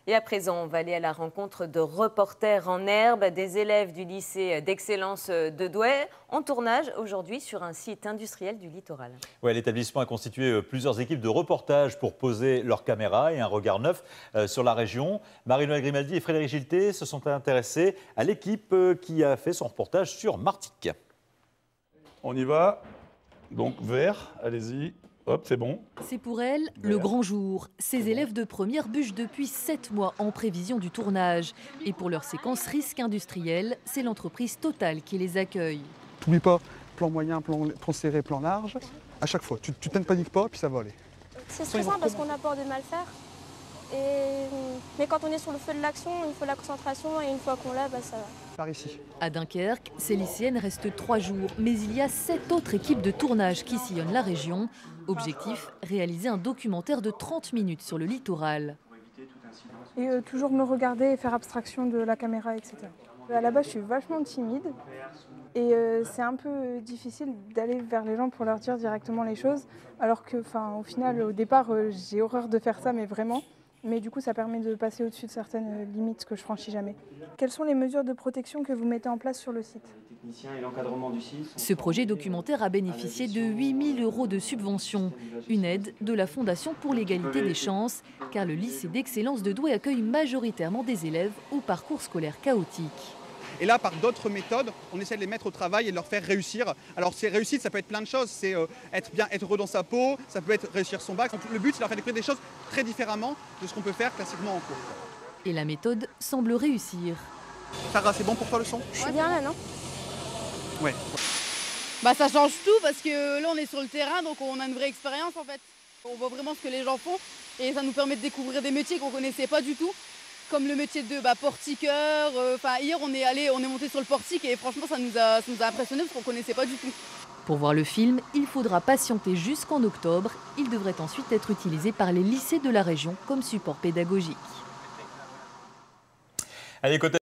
Et à présent, on va aller à la rencontre de Reporters en herbe, des élèves du lycée d'excellence de Douai, en tournage aujourd'hui sur un site industriel du littoral. Ouais, l'établissement a constitué plusieurs équipes de reportage pour poser leurs caméras et un regard neuf sur la région. Marie-Noëlle Grimaldi et Frédéric Gillet se sont intéressés à l'équipe qui a fait son reportage sur Martigues. On y va. Donc vert, allez-y. Hop, c'est bon. C'est pour elle le grand jour. Ces élèves de première bûchent depuis 7 mois en prévision du tournage. Et pour leur séquence risque industriel, c'est l'entreprise Total qui les accueille. T'oublies pas, plan moyen, plan serré, plan large. À chaque fois, tu ne paniques pas, puis ça va aller. C'est stressant parce qu'on a peur de mal faire. Mais quand on est sur le feu de l'action, il faut la concentration et une fois qu'on l'a, ça va. Par ici. À Dunkerque, ces lycéennes restent 3 jours, mais il y a 7 autres équipes de tournage qui sillonnent la région. Objectif, réaliser un documentaire de 30 minutes sur le littoral. Et toujours me regarder et faire abstraction de la caméra, etc. À la base, je suis vachement timide et c'est un peu difficile d'aller vers les gens pour leur dire directement les choses, alors que, au final, au départ, j'ai horreur de faire ça, mais vraiment. Mais du coup, ça permet de passer au-dessus de certaines limites que je franchis jamais. Quelles sont les mesures de protection que vous mettez en place sur le site ? Ce projet documentaire a bénéficié de 8 000 € de subvention, une aide de la Fondation pour l'égalité des chances, car le lycée d'excellence de Douai accueille majoritairement des élèves au parcours scolaire chaotique. Et là, par d'autres méthodes, on essaie de les mettre au travail et de leur faire réussir. Alors, ces réussites, ça peut être plein de choses. C'est être bien, être heureux dans sa peau, ça peut être réussir son bac. Le but, c'est de leur faire découvrir des choses très différemment de ce qu'on peut faire classiquement en cours. Et la méthode semble réussir. Sarah, c'est bon pour toi le son ? Je suis bien là, non ? Ouais. Ça change tout parce que là, on est sur le terrain, donc on a une vraie expérience en fait. On voit vraiment ce que les gens font et ça nous permet de découvrir des métiers qu'on ne connaissait pas du tout. Comme le métier de portiqueur. Hier, on est monté sur le portique et franchement, ça nous a impressionnés parce qu'on ne connaissait pas du tout. Pour voir le film, il faudra patienter jusqu'en octobre. Il devrait ensuite être utilisé par les lycées de la région comme support pédagogique. Allez, côté